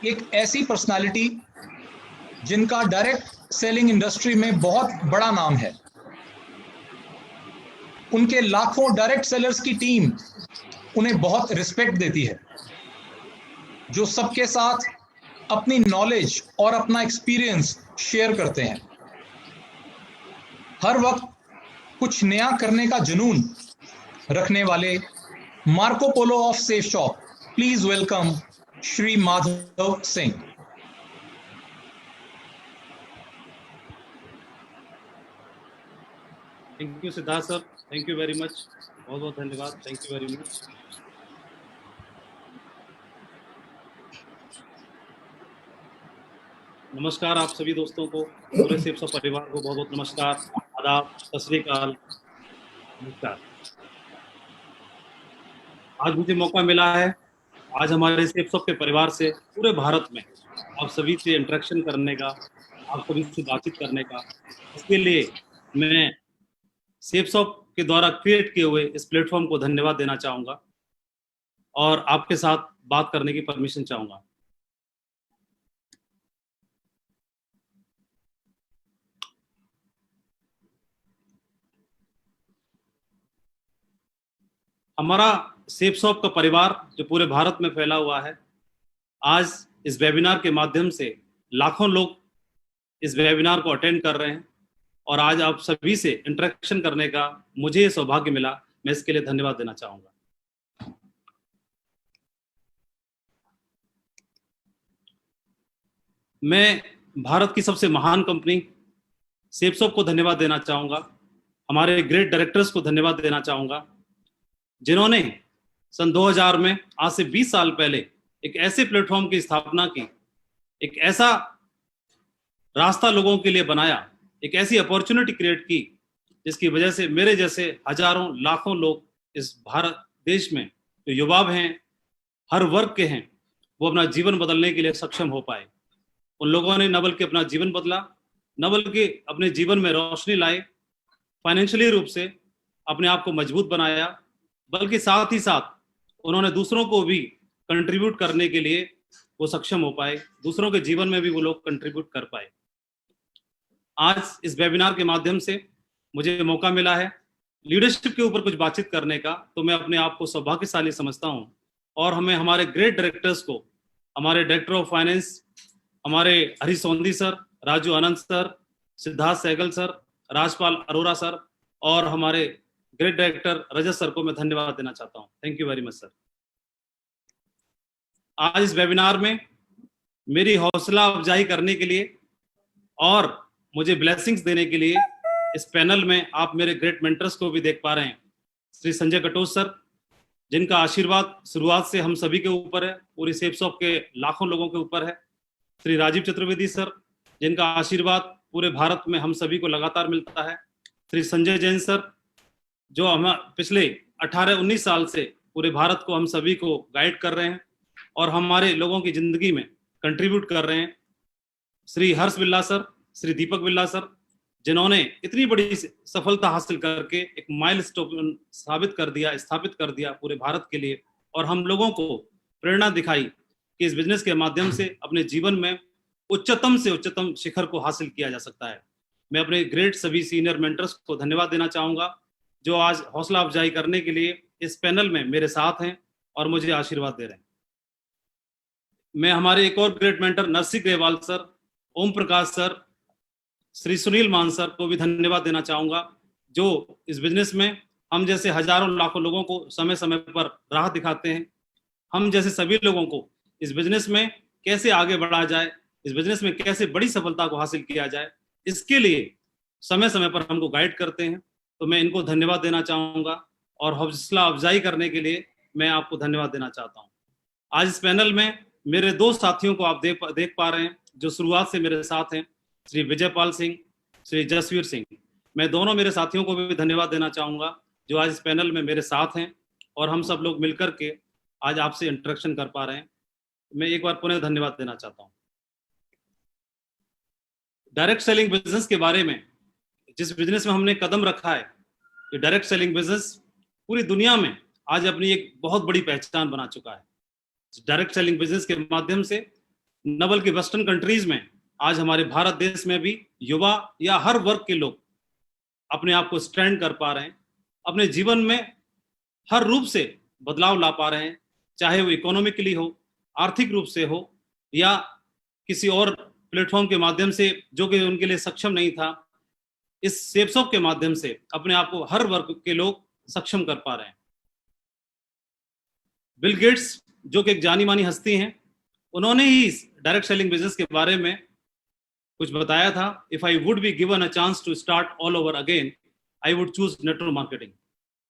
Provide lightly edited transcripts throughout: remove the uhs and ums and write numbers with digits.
एक ऐसी पर्सनालिटी जिनका डायरेक्ट सेलिंग इंडस्ट्री में बहुत बड़ा नाम है। उनके लाखों डायरेक्ट सेलर्स की टीम उन्हें बहुत रिस्पेक्ट देती है, जो सबके साथ अपनी नॉलेज और अपना एक्सपीरियंस शेयर करते हैं। हर वक्त कुछ नया करने का जुनून रखने वाले Marco Polo of safe shop, please welcome Shri Madhav Singh. Thank you Siddharth sir, thank you very much, बहुत बहुत धन्यवाद, थैंक यू वेरी मच। नमस्कार आप सभी दोस्तों को, पूरे सेफ शॉप परिवार को बहुत बहुत नमस्कार, आदाब, सत श्री अकाल, नमस्कार। आज मुझे मौका मिला है आज हमारे सेफ शॉप के परिवार से पूरे भारत में आप सभी से इंटरेक्शन करने का, आप सभी से बातचीत करने का। इसके लिए मैं सेफ शॉप के द्वारा क्रिएट किए हुए इस प्लेटफॉर्म को धन्यवाद देना चाहूंगा और आपके साथ बात करने की परमिशन चाहूंगा। हमारा सेफ शॉप का परिवार जो पूरे भारत में फैला हुआ है, आज इस वेबिनार के माध्यम से लाखों लोग इस वेबिनार को अटेंड कर रहे हैं और आज आप सभी से इंटरेक्शन करने का मुझे ये सौभाग्य मिला, मैं इसके लिए धन्यवाद देना चाहूंगा। मैं भारत की सबसे महान कंपनी सेफ शॉप को धन्यवाद देना चाहूंगा, हमारे ग्रेट डायरेक्टर्स को धन्यवाद देना चाहूंगा, जिन्होंने सन 2000 में, आज से 20 साल पहले, एक ऐसे प्लेटफॉर्म की स्थापना की, एक ऐसा रास्ता लोगों के लिए बनाया, एक ऐसी अपॉर्चुनिटी क्रिएट की जिसकी वजह से मेरे जैसे हजारों लाखों लोग इस भारत देश में जो युवा हैं, हर वर्ग के हैं, वो अपना जीवन बदलने के लिए सक्षम हो पाए। उन लोगों ने न बल्कि अपना जीवन बदला, न बल्कि अपने जीवन में रोशनी लाए, फाइनेंशियली रूप से अपने आप को मजबूत बनाया, बल्कि साथ ही साथ उन्होंने दूसरों को भी कंट्रीब्यूट करने के लिए वो सक्षम हो पाए, दूसरों के जीवन में भी वो लोग कंट्रीब्यूट कर पाए। आज इस वेबिनार के माध्यम से मुझे मौका मिला है लीडरशिप के ऊपर कुछ बातचीत करने का, तो मैं अपने आप को सौभाग्यशाली समझता हूं। और हमें हमारे ग्रेट डायरेक्टर्स को, हमारे डायरेक्टर ऑफ फाइनेंस, हमारे Harish Sondhi sir, Raju Anand sir, Siddharth Sehgal sir, Rajpal Arora sir और हमारे ग्रेट डायरेक्टर रजत सर को मैं धन्यवाद देना चाहता हूं। Thank you very much sir. आज इस वेबिनार में मेरी हौसला अफजाई करने के लिए और मुझे ब्लेसिंग्स देने के लिए इस पैनल में आप मेरे ग्रेट मेंटर्स को भी देख पा रहे हैं। श्री संजय कटोच सर, जिनका आशीर्वाद शुरुआत से हम सभी के ऊपर है, पूरी सेफ शॉप के लाखों लोगों के ऊपर है। श्री राजीव चतुर्वेदी सर, जिनका आशीर्वाद पूरे भारत में हम सभी को लगातार मिलता है। श्री संजय जैन सर, जो हम पिछले 18-19 साल से पूरे भारत को हम सभी को गाइड कर रहे हैं और हमारे लोगों की जिंदगी में कंट्रीब्यूट कर रहे हैं। श्री हर्ष बिल्ला सर, श्री दीपक बिल्ला सर, जिन्होंने इतनी बड़ी सफलता हासिल करके एक माइलस्टोन स्थापित कर दिया पूरे भारत के लिए और हम लोगों को प्रेरणा दिखाई कि इस बिजनेस के माध्यम से अपने जीवन में उच्चतम से उच्चतम शिखर को हासिल किया जा सकता है। मैं अपने ग्रेट सभी सीनियर मेंटर्स को धन्यवाद देना चाहूंगा, जो आज हौसला अफजाई करने के लिए इस पैनल में मेरे साथ हैं और मुझे आशीर्वाद दे रहे हैं। मैं हमारे एक और great mentor Narsi Grewal sir, Om Prakash sir, Shri Sunil Maan sir को भी धन्यवाद देना चाहूंगा, जो इस बिजनेस में हम जैसे हजारों लाखों लोगों को समय समय पर राह दिखाते हैं। हम जैसे सभी लोगों को इस बिजनेस में कैसे आगे बढ़ा जाए, इस बिजनेस में कैसे बड़ी सफलता को हासिल किया जाए, इसके लिए समय समय पर हमको गाइड करते हैं। तो मैं इनको धन्यवाद देना चाहूंगा और हौसला अफजाई करने के लिए मैं आपको धन्यवाद देना चाहता हूं। आज इस पैनल में मेरे दो साथियों को आप देख पा रहे हैं, जो शुरुआत से मेरे साथ हैं, श्री विजयपाल सिंह, श्री जसवीर सिंह। मैं दोनों मेरे साथियों को भी धन्यवाद देना चाहूंगा, जो आज इस पैनल में मेरे साथ हैं और हम सब लोग मिलकर के आज आपसे इंटरेक्शन कर पा रहे हैं। मैं एक बार पुनः धन्यवाद देना चाहता हूं। डायरेक्ट सेलिंग बिजनेस के बारे में, जिस बिजनेस में हमने कदम रखा है, ये डायरेक्ट सेलिंग बिजनेस पूरी दुनिया में आज अपनी एक बहुत बड़ी पहचान बना चुका है। डायरेक्ट सेलिंग बिजनेस के माध्यम से न बल्कि वेस्टर्न कंट्रीज में, आज हमारे भारत देश में भी युवा या हर वर्ग के लोग अपने आप को स्ट्रेंड कर पा रहे हैं, अपने जीवन में हर रूप से बदलाव ला पा रहे हैं, चाहे वो इकोनॉमिकली हो, आर्थिक रूप से हो, या किसी और प्लेटफॉर्म के माध्यम से जो कि उनके लिए सक्षम नहीं था। इस सेप्सॉप के माध्यम से अपने आप को हर वर्ग के लोग सक्षम कर पा रहे हैं। बिल गेट्स, जो कि एक जानी मानी हस्ती हैं, उन्होंने ही डायरेक्ट सेलिंग बिजनेस के बारे में कुछ बताया था। If I would be given a chance to start all over again, I would choose network marketing.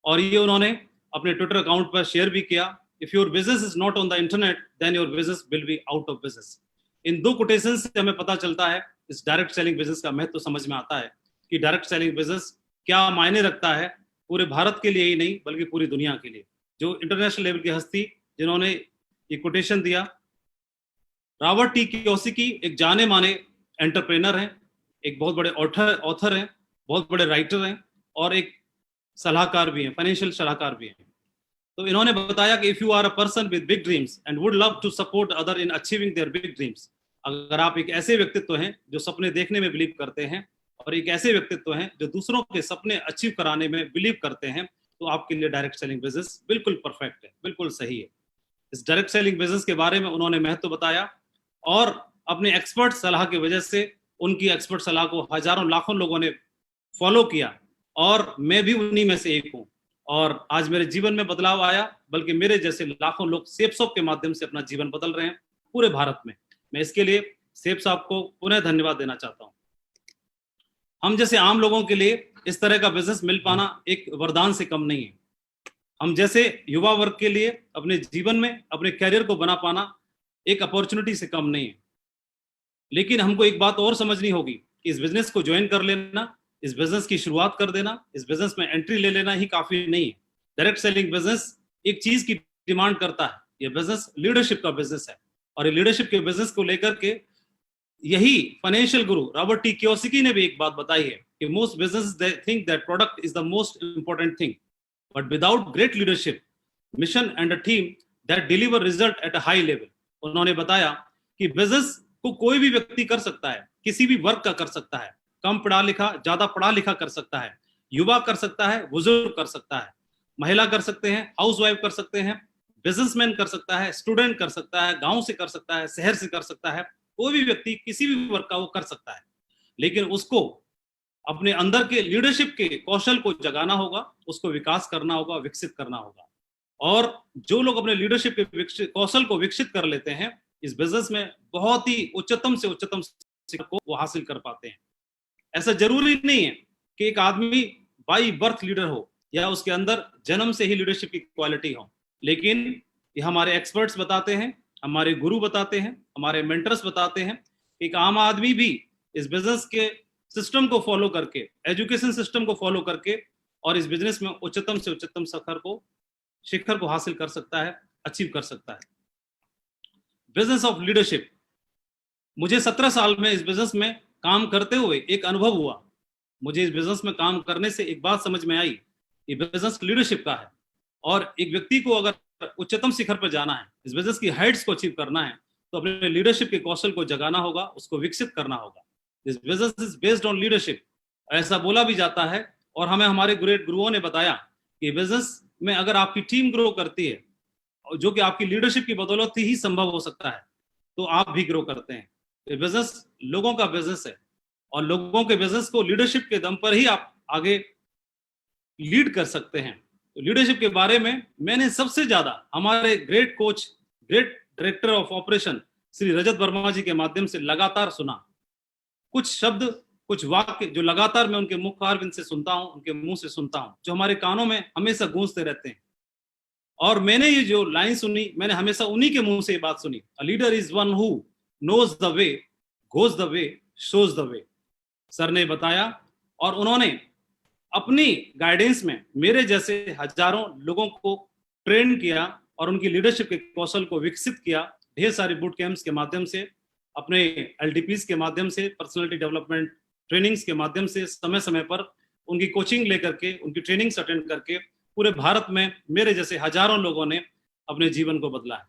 और ये उन्होंने अपने ट्विटर अकाउंट पर शेयर भी किया। If your business is not on the internet, then your business will be out of business. इन दो quotation से हमें पता चलता है, इस डायरेक्ट सेलिंग बिजनेस का महत्व समझ में आता है कि डायरेक्ट सेलिंग बिजनेस क्या मायने रखता है पूरे भारत के लिए ही नहीं बल्कि पूरी दुनिया के लिए। जो इंटरनेशनल लेवल की हस्ती जिन्होंने ये कोटेशन दिया, रॉबर्ट टी कियोसाकी एक जाने माने एंटरप्रेनर हैं, एक बहुत बड़े ऑथर हैं, बहुत बड़े राइटर हैं और एक सलाहकार भी हैं, फाइनेंशियल सलाहकार भी हैं। तो इन्होंने बताया कि if you are a person with big dreams and would love to support other in achieving their big dreams, अगर आप एक ऐसे व्यक्तित्व हैं जो सपने देखने में बिलीव करते हैं और एक ऐसे व्यक्तित्व हैं जो दूसरों के सपने अचीव कराने में बिलीव करते हैं, तो आपके लिए डायरेक्ट सेलिंग बिजनेस बिल्कुल परफेक्ट है, बिल्कुल सही है। इस डायरेक्ट सेलिंग बिजनेस के बारे में उन्होंने महत्व बताया और अपने एक्सपर्ट सलाह की वजह से उनकी एक्सपर्ट सलाह को हजारों लाखों लोगों ने फॉलो किया और मैं भी उन्हीं में से एक हूं। और आज मेरे जीवन में बदलाव आया, बल्कि मेरे जैसे लाखों लोग सेप्सॉप के माध्यम से अपना जीवन बदल रहे हैं पूरे भारत में। मैं इसके लिए सेप्सॉप को पुनः धन्यवाद देना चाहता हूं। हम जैसे आम लोगों के लिए इस तरह का बिजनेस मिल पाना एक वरदान से कम नहीं है। हम जैसे युवा वर्ग के लिए अपने जीवन में अपने कैरियर को बना पाना एक अपॉर्चुनिटी से कम नहीं है। लेकिन हमको एक बात और समझनी होगी कि इस बिजनेस को ज्वाइन कर लेना, इस बिजनेस की शुरुआत कर देना, इस बिजनेस में एंट्री ले लेना ही काफी नहीं है। डायरेक्ट सेलिंग बिजनेस एक चीज की डिमांड करता है, ये बिजनेस लीडरशिप का बिजनेस है। और ये लीडरशिप के बिजनेस को लेकर के यही फाइनेंशियल गुरु रॉबर्ट टी कियोसाकी ने भी एक बात बताई है कि most business they think that product is the most important thing, but without great leadership, mission and a team that deliver result at a high level. उन्होंने बताया कि बिजनेस को कोई भी व्यक्ति कर सकता है, किसी भी वर्ग का कर सकता है, कम पढ़ा लिखा, ज्यादा पढ़ा लिखा कर सकता है, युवा कर सकता है, बुजुर्ग कर सकता है, महिला कर सकते हैं, हाउसवाइफ कर सकते हैं, बिजनेसमैन कर सकता है, स्टूडेंट कर सकता है, गांव से कर सकता है, शहर से कर सकता है, कोई भी व्यक्ति किसी भी वर्ग का वो कर सकता है। लेकिन उसको अपने अंदर के लीडरशिप के कौशल को जगाना होगा, उसको विकास करना होगा, विकसित करना होगा। और जो लोग अपने लीडरशिप के कौशल को विकसित कर लेते हैं, इस बिजनेस में बहुत ही उच्चतम से उच्चतम शिक्षा को वो हासिल कर पाते हैं। ऐसा जरूरी नहीं है कि एक आदमी बाई बर्थ लीडर हो या उसके अंदर जन्म से ही लीडरशिप की क्वालिटी हो, लेकिन ये हमारे एक्सपर्ट्स बताते हैं, हमारे गुरु बताते हैं, हमारे मेंटर्स बताते हैं, एक आम आदमी भी इस बिजनेस के सिस्टम को फॉलो करके, एजुकेशन सिस्टम को फॉलो करके और इस बिजनेस में उच्चतम से उच्चतम शिखर को हासिल कर सकता है, अचीव कर सकता है। बिजनेस ऑफ लीडरशिप, मुझे 17 साल में इस बिजनेस में काम करते हुए एक अनुभव हुआ। मुझे इस बिजनेस में काम करने से एक बात समझ में आई, ये बिजनेस लीडरशिप का है और एक व्यक्ति को अगर उच्चतम शिखर पर जाना है, इस बिजनेस की हाइट्स को अचीव करना है, तो अपने लीडरशिप के कौशल को जगाना होगा, उसको विकसित करना होगा। This business is based on leadership, ऐसा बोला भी जाता है और हमें हमारे ग्रेट गुरुओं ने बताया कि बिजनेस में अगर आपकी टीम ग्रो करती है, जो कि आपकी लीडरशिप की बदौलत ही संभव हो सकता है, तो आप भी ग्रो करते हैं। ये बिजनेस लोगों का बिजनेस है और लोगों के बिजनेस को लीडरशिप के दम पर ही आप आगे लीड कर सकते हैं। तो लीडरशिप के बारे में मैंने सबसे ज्यादा हमारे great coach, great director of operation Shri Rajat Verma ji के माध्यम से लगातार सुना। कुछ शब्द, कुछ वाक्य जो लगातार मैं उनके मुखारविंद से सुनता हूं, उनके मुंह से सुनता हूं, जो हमारे कानों में हमेशा गूंजते रहते हैं। और मैंने ये जो लाइन सुनी, मैंने हमेशा उन्हीं के मुंह से ये बात सुनी, a leader is one who knows the way, goes the way, shows the way. Sir ने बताया और उन्होंने अपनी गाइडेंस में मेरे जैसे हजारों लोगों को ट्रेन किया और उनकी लीडरशिप के कौशल को विकसित किया। ढेर सारे बूट कैंप्स के माध्यम से, अपने एलडीपीज के माध्यम से, पर्सनालिटी डेवलपमेंट ट्रेनिंग्स के माध्यम से समय समय पर उनकी कोचिंग लेकर के, उनकी ट्रेनिंग्स अटेंड करके पूरे भारत में मेरे जैसे हजारों लोगों ने अपने जीवन को बदला है।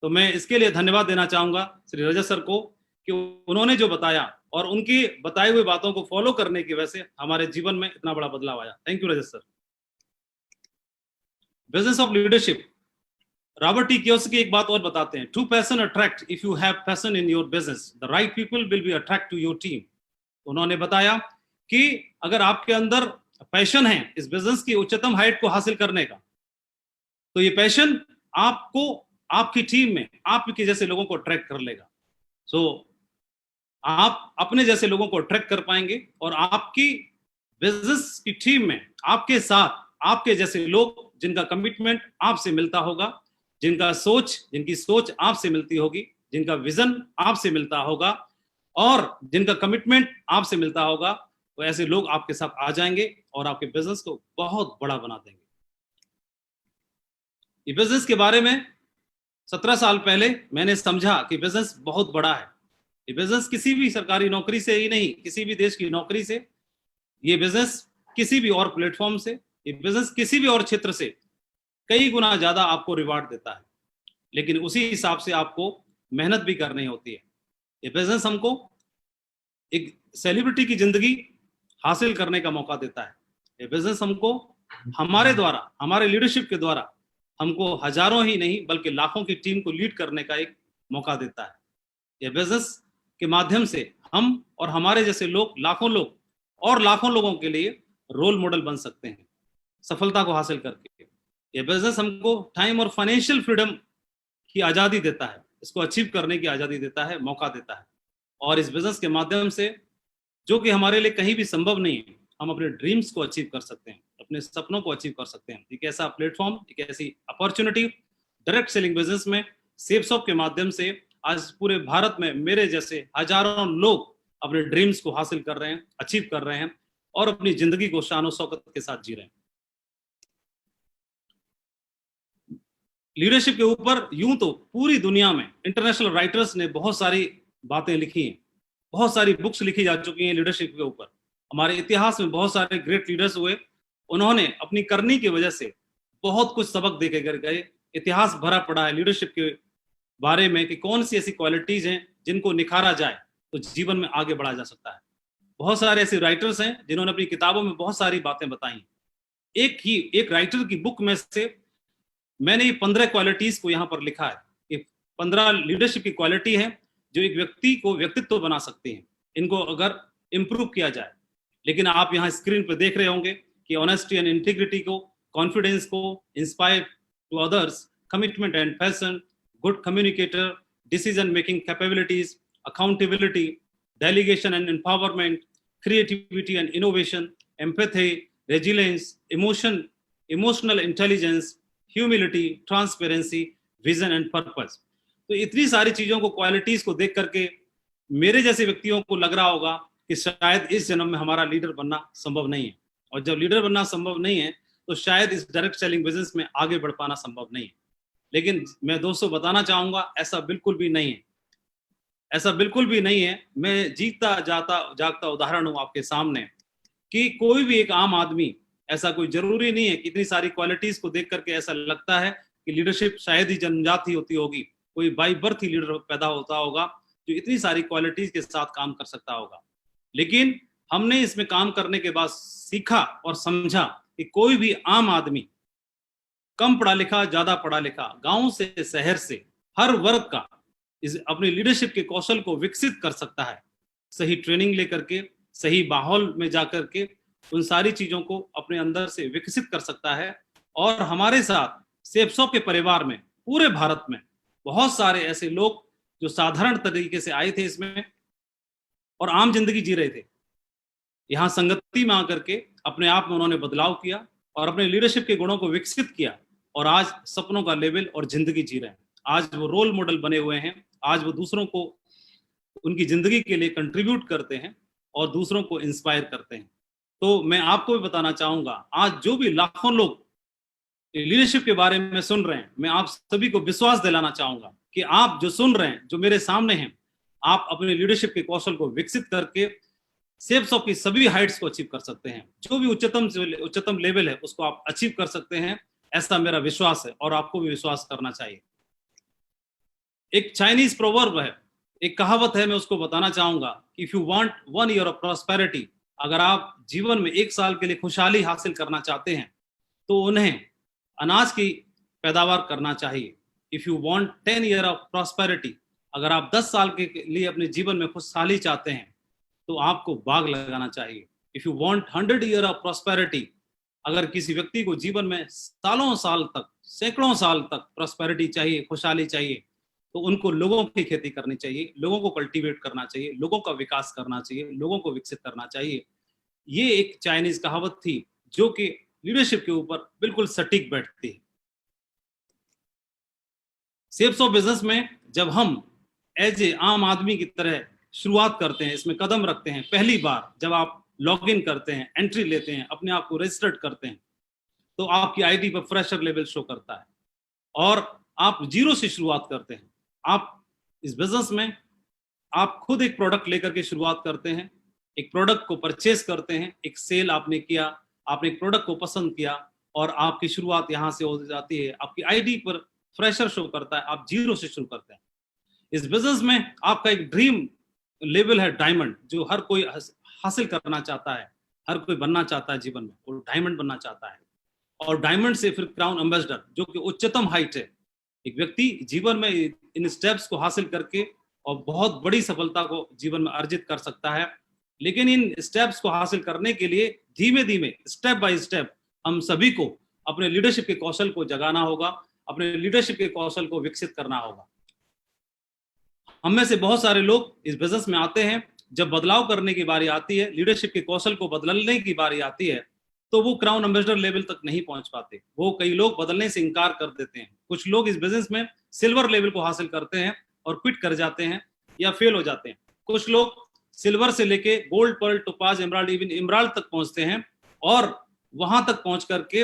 तो मैं इसके लिए धन्यवाद देना चाहूंगा श्री रजत सर को कि उन्होंने जो बताया और उनकी बताई हुई बातों को फॉलो करने की वजह से हमारे जीवन में इतना बड़ा बदलाव आया। Thank you Rajat sir. Business of leadership, Robert T Kiyosaki एक बात और बताते हैं, true passion attract, if you have passion in your business the right people will be attract to your team. उन्होंने बताया कि अगर आपके अंदर पैशन है इस बिजनेस की उच्चतम हाइट को हासिल करने का, तो ये पैशन आपको आपकी टीम में आपके जैसे लोगों को अट्रैक्ट कर लेगा। सो आप अपने जैसे लोगों को अट्रैक्ट कर पाएंगे और आपकी बिजनेस की टीम में आपके साथ आपके जैसे लोग जिनका कमिटमेंट आपसे मिलता होगा, जिनकी सोच आपसे मिलती होगी, जिनका विजन आपसे मिलता होगा और जिनका कमिटमेंट आपसे मिलता होगा, तो ऐसे लोग आपके साथ आ जाएंगे और आपके बिजनेस को बहुत बड़ा बना देंगे। ये बिजनेस के बारे में 17 साल पहले मैंने समझा कि बिजनेस बहुत बड़ा है। ये बिजनेस किसी भी सरकारी नौकरी से ही नहीं, किसी भी देश की नौकरी से, ये बिजनेस किसी भी और प्लेटफॉर्म से, ये बिजनेस किसी भी और क्षेत्र से कई गुना ज्यादा आपको रिवार्ड देता है, लेकिन उसी हिसाब से आपको मेहनत भी करनी होती है। ये बिजनेस हमको एक सेलिब्रिटी की जिंदगी हासिल करने का मौका देता है। ये बिजनेस हमको हमारे द्वारा, हमारे लीडरशिप के द्वारा हमको हजारों ही नहीं बल्कि लाखों की टीम को लीड करने का एक मौका देता है। ये बिजनेस के माध्यम से हम और हमारे जैसे लोग, लाखों लोग और लाखों लोगों के लिए रोल मॉडल बन सकते हैं सफलता को हासिल करके। ये बिजनेस हमको टाइम और फाइनेंशियल फ्रीडम की आज़ादी देता है, इसको अचीव करने की आज़ादी देता है, मौका देता है। और इस बिजनेस के माध्यम से जो कि हमारे लिए कहीं भी संभव नहीं है, हम अपने ड्रीम्स को अचीव कर सकते हैं, अपने सपनों को अचीव कर सकते हैं। एक ऐसा प्लेटफॉर्म, एक ऐसी अपॉर्चुनिटी डायरेक्ट सेलिंग बिजनेस में सेप्सॉफ्ट के माध्यम से आज पूरे भारत में मेरे जैसे हजारों लोग अपने ड्रीम्स को हासिल कर रहे हैं, अचीव कर रहे हैं और अपनी जिंदगी को शान और शौकत के साथ जी रहे हैं। लीडरशिप के ऊपर यूं तो पूरी दुनिया में इंटरनेशनल राइटर्स ने बहुत सारी बातें लिखी हैं, बहुत सारी बुक्स लिखी जा चुकी हैं लीडरशिप के ऊपर। हमारे इतिहास में बहुत सारे ग्रेट लीडर्स हुए, उन्होंने अपनी करनी की वजह से बहुत कुछ सबक दे के गए। इतिहास भरा पड़ा है लीडरशिप के बारे में कि कौन सी ऐसी क्वालिटीज हैं जिनको निखारा जाए तो जीवन में आगे बढ़ा जा सकता है। बहुत सारे ऐसे राइटर्स हैं जिन्होंने अपनी किताबों में बहुत सारी बातें बताई। एक राइटर की बुक में से मैंने ये 15 क्वालिटीज को यहाँ पर लिखा है। ये 15 लीडरशिप की क्वालिटी है जो एक व्यक्ति को व्यक्तित्व बना सकते हैं, इनको अगर इंप्रूव किया जाए। लेकिन आप यहाँ स्क्रीन पर देख रहे होंगे कि ऑनेस्टी एंड इंटीग्रिटी को, कॉन्फिडेंस को, inspire to others, commitment and passion, good communicator, decision making capabilities, accountability, delegation and empowerment, creativity and innovation, empathy, resilience, emotional intelligence, humility, transparency, vision and purpose. तो इतनी सारी चीजों को, qualities को देख करके मेरे जैसे व्यक्तियों को लग रहा होगा कि शायद इस जन्म में हमारा लीडर बनना संभव नहीं है। और जब लीडर बनना संभव नहीं है तो शायद इस डायरेक्ट सेलिंग बिजनेस में आगे बढ़ पाना संभव नहीं है। लेकिन मैं दोस्तों बताना चाहूंगा, ऐसा बिल्कुल भी नहीं है, ऐसा बिल्कुल भी नहीं है। मैं जीता जागता उदाहरण हूं आपके सामने कि कोई भी एक आम आदमी, ऐसा कोई जरूरी नहीं है कि इतनी सारी क्वालिटीज को देख करके ऐसा लगता है कि लीडरशिप शायद ही जन्मजात ही होती होगी, कोई बाई बर्थ ही लीडर पैदा होता होगा जो इतनी सारी क्वालिटीज के साथ काम कर सकता होगा। लेकिन हमने इसमें काम करने के बाद सीखा और समझा कि कोई भी आम आदमी, कम पढ़ा लिखा, ज्यादा पढ़ा लिखा, गांव से शहर से, हर वर्ग का अपने लीडरशिप के कौशल को विकसित कर सकता है। सही ट्रेनिंग लेकर के, सही माहौल में जाकर के उन सारी चीजों को अपने अंदर से विकसित कर सकता है। और हमारे साथ सेप्सॉफ्ट के परिवार में पूरे भारत में बहुत सारे ऐसे लोग जो साधारण तरीके से आए थे इसमें और आम जिंदगी जी रहे थे, यहाँ संगति में आकर के अपने आप में उन्होंने बदलाव किया और अपने लीडरशिप के गुणों को विकसित किया और आज सपनों का लेवल और जिंदगी जी रहे हैं। आज वो रोल मॉडल बने हुए हैं, आज वो दूसरों को उनकी जिंदगी के लिए कंट्रीब्यूट करते हैं और दूसरों को इंस्पायर करते हैं। तो मैं आपको भी बताना चाहूंगा, आज जो भी लाखों लोग लीडरशिप के बारे में सुन रहे हैं, मैं आप सभी को विश्वास दिलाना चाहूंगा कि आप जो सुन रहे हैं, जो मेरे सामने हैं, आप अपने लीडरशिप के कौशल को विकसित करके सेप्सॉफ्ट की सभी हाइट्स को अचीव कर सकते हैं। जो भी उच्चतम लेवल है उसको आप अचीव कर सकते हैं, ऐसा मेरा विश्वास है और आपको भी विश्वास करना चाहिए। एक चाइनीज प्रोवर्ब है, एक कहावत है, मैं उसको बताना चाहूंगा, if you want 1 year of prosperity, अगर आप जीवन में 1 साल के लिए खुशहाली हासिल करना चाहते हैं तो उन्हें अनाज की पैदावार करना चाहिए। If you want 10 year of prosperity, अगर आप 10 साल के लिए अपने जीवन में खुशहाली चाहते हैं तो आपको बाग लगाना चाहिए। If you want 100 year of prosperity, अगर किसी व्यक्ति को जीवन में सालों साल तक, सैकड़ों साल तक प्रॉस्पेरिटी चाहिए, खुशहाली चाहिए, तो उनको लोगों की खेती करनी चाहिए, लोगों को कल्टीवेट करना चाहिए, लोगों का विकास करना चाहिए, लोगों को विकसित करना चाहिए। ये एक चाइनीज कहावत थी जो कि लीडरशिप के ऊपर बिल्कुल सटीक बैठती है। शेप्स ऑफ बिजनेस में जब हम एज ए आम आदमी की तरह शुरुआत करते हैं, इसमें कदम रखते हैं, पहली बार जब आप लॉग इन करते हैं, एंट्री लेते हैं, अपने आप को रजिस्टर्ड करते हैं, तो आपकी आईडी पर फ्रेशर लेवल शो करता है और आप जीरो से शुरुआत करते हैं। आप इस बिजनेस में आप खुद एक प्रोडक्ट लेकर के शुरुआत करते हैं, एक प्रोडक्ट को परचेस करते हैं, एक सेल आपने किया, आपने एक प्रोडक्ट को पसंद किया और आपकी शुरुआत यहां से हो जाती है। आपकी आईडी पर फ्रेशर शो करता है, आप जीरो से शुरू करते हैं। इस बिजनेस में आपका एक ड्रीम लेवल है डायमंड, जो हर कोई हासिल करना चाहता है, हर कोई बनना चाहता है जीवन में, वो डायमंड बनना चाहता है। और डायमंड से फिर क्राउन एम्बेसडर, जो कि उच्चतम हाइट है। एक व्यक्ति जीवन में इन स्टेप्स को हासिल करके और बहुत बड़ी सफलता को जीवन में अर्जित कर सकता है। लेकिन इन स्टेप्स को हासिल करने के लिए धीमे धीमे, स्टेप बाय स्टेप, हम सभी को अपने लीडरशिप के कौशल को जगाना होगा, अपने लीडरशिप के कौशल को विकसित करना होगा। हम में से बहुत सारे लोग इस बिजनेस में आते हैं, जब बदलाव करने की बारी आती है, लीडरशिप के कौशल को बदलने की बारी आती है, तो वो क्राउन एम्बेसडर लेवल तक नहीं पहुंच पाते। वो कई लोग बदलने से इनकार कर देते हैं। कुछ लोग इस बिजनेस में सिल्वर लेवल को हासिल करते हैं और क्विट कर जाते हैं या फेल हो जाते हैं। कुछ लोग सिल्वर से लेके gold, pearl, topaz, emerald, even emerald तक पहुंचते हैं और वहां तक पहुंच करके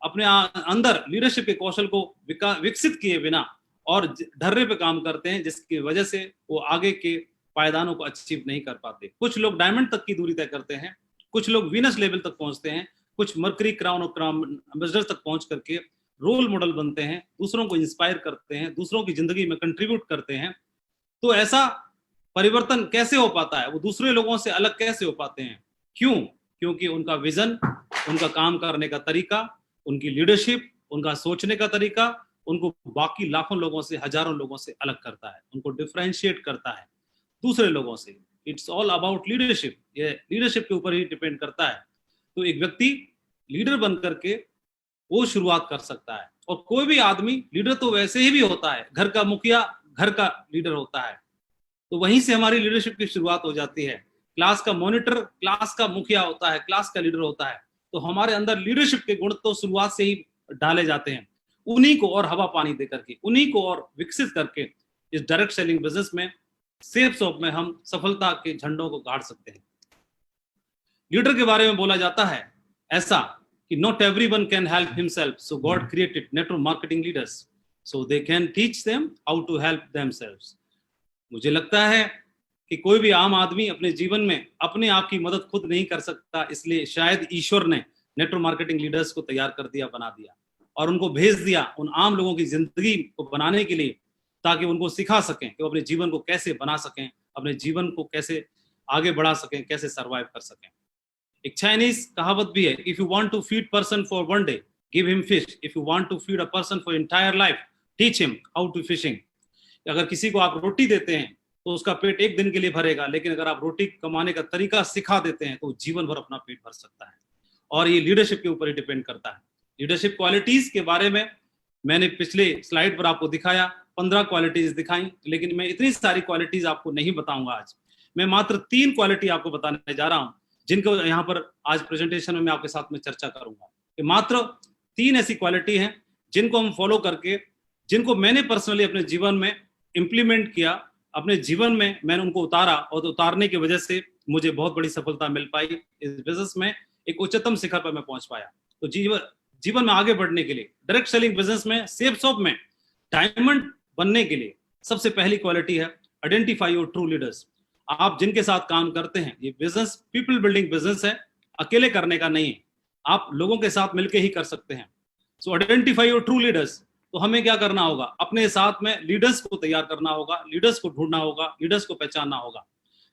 अपने अंदर लीडरशिप के कौशल को विकसित किए बिना और ढर्रे पे काम करते हैं, जिसकी वजह से वो आगे के पायदानों को अचीव नहीं कर पाते। कुछ लोग डायमंड तक की दूरी तय करते हैं, कुछ लोग वीनस लेवल तक पहुंचते हैं, कुछ मर्करी, क्राउन और क्राउन एम्बेसडर तक पहुंच करके रोल मॉडल बनते हैं, दूसरों को इंस्पायर करते हैं, दूसरों की जिंदगी में कंट्रीब्यूट करते हैं। तो ऐसा परिवर्तन कैसे हो पाता है? वो दूसरे लोगों से अलग कैसे हो पाते हैं? क्यों? क्योंकि उनका विजन, उनका काम करने का तरीका, उनकी लीडरशिप, उनका सोचने का तरीका उनको बाकी लाखों लोगों से, हजारों लोगों से अलग करता है, उनको डिफरेंशिएट करता है दूसरे लोगों से। It's all about leadership. ये लीडरशिप के ऊपर ही डिपेंड करता है। तो एक व्यक्ति लीडर बन करके वो शुरुआत कर सकता है। और कोई भी आदमी लीडर तो वैसे ही भी होता है, घर का मुखिया घर का लीडर होता है, तो वहीं से हमारी लीडरशिप की शुरुआत हो जाती है। क्लास का मॉनिटर क्लास का मुखिया होता है, क्लास का लीडर होता है, तो हमारे अंदर लीडरशिप के गुण तो शुरुआत से ही डाले जाते हैं। उन्हीं को और हवा पानी दे करके, उन्हीं को और विकसित करके इस डायरेक्ट सेलिंग बिजनेस में, सेफ शॉप में हम सफलता के झंडों को गाड़ सकते हैं। लीडर के बारे में बोला जाता है ऐसा कि not everyone can help himself, so God created network marketing leaders so they can teach them how to help themselves. मुझे लगता है कि कोई भी आम आदमी अपने जीवन में अपने आप की मदद खुद नहीं कर सकता, इसलिए शायद ईश्वर ने नेटवर्क मार्केटिंग लीडर्स को तैयार कर दिया, बना दिया और उनको भेज दिया उन आम लोगों की जिंदगी को बनाने के लिए, ताकि उनको सिखा सकें कि वो अपने जीवन को कैसे बना सकें, अपने जीवन को कैसे आगे बढ़ा सकें, कैसे सर्वाइव कर सकें। एक चाइनीज कहावत भी है, if you want to feed person for one day give him fish, if you want to feed a person for entire life teach him how to fishing. अगर किसी को आप रोटी देते हैं तो उसका पेट एक दिन के लिए भरेगा, लेकिन अगर आप रोटी कमाने का तरीका सिखा देते हैं तो जीवन भर अपना पेट भर सकता है। और ये लीडरशिप के ऊपर ही डिपेंड करता है। लीडरशिप क्वालिटीज के बारे में मैंने पिछले स्लाइड पर आपको दिखाया, 15 क्वालिटीज दिखाई, लेकिन मैं इतनी सारी क्वालिटीज आपको नहीं बताऊंगा आज। मैं मात्र 3 क्वालिटी आपको बताने जा रहा हूं, जिनको यहाँ पर आज प्रेजेंटेशन में मैं आपके साथ में चर्चा करूंगा। कि मात्र 3 ऐसी क्वालिटी हैं जिनको हम फॉलो करके, जिनको मैंने पर्सनली अपने जीवन में इंप्लीमेंट किया, अपने जीवन में मैंने उनको उतारा और उतारने की वजह से मुझे बहुत बड़ी सफलता मिल पाई। इस बिजनेस में एक उच्चतम शिखर पर मैं पहुंच पाया। तो जीवन में आगे बढ़ने के लिए, डायरेक्ट सेलिंग बिजनेस में, सेफ शॉप में डायमंड बनने के लिए सबसे पहली क्वालिटी है आइडेंटिफाई योर ट्रू लीडर्स। आप जिनके साथ काम करते हैं, ये बिजनेस पीपल बिल्डिंग बिजनेस है, अकेले करने का नहीं है, आप लोगों के साथ मिलकर ही कर सकते हैं। सो आइडेंटिफाई योर ट्रू लीडर्स। तो हमें क्या करना होगा, अपने साथ में लीडर्स को तैयार करना होगा, लीडर्स को ढूंढना होगा, लीडर्स को पहचानना होगा।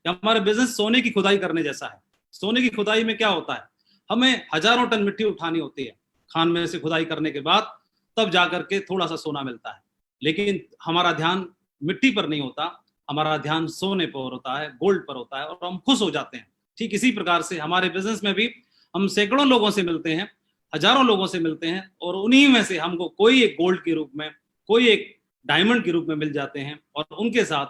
हमारा बिजनेस सोने की खुदाई करने जैसा है। सोने की खुदाई में क्या होता है, हमें हजारों टन मिट्टी उठानी होती है, खान में से खुदाई करने के बाद तब जाकर के थोड़ा सा सोना मिलता है। लेकिन हमारा ध्यान मिट्टी पर नहीं होता, हमारा ध्यान सोने पर होता है, गोल्ड पर होता है, और हम खुश हो जाते हैं। ठीक इसी प्रकार से हमारे बिजनेस में भी हम सैकड़ों लोगों से मिलते हैं, हजारों लोगों से मिलते हैं, और उन्हीं में से हमको कोई एक गोल्ड के रूप में, कोई एक डायमंड के रूप में मिल जाते हैं, और उनके साथ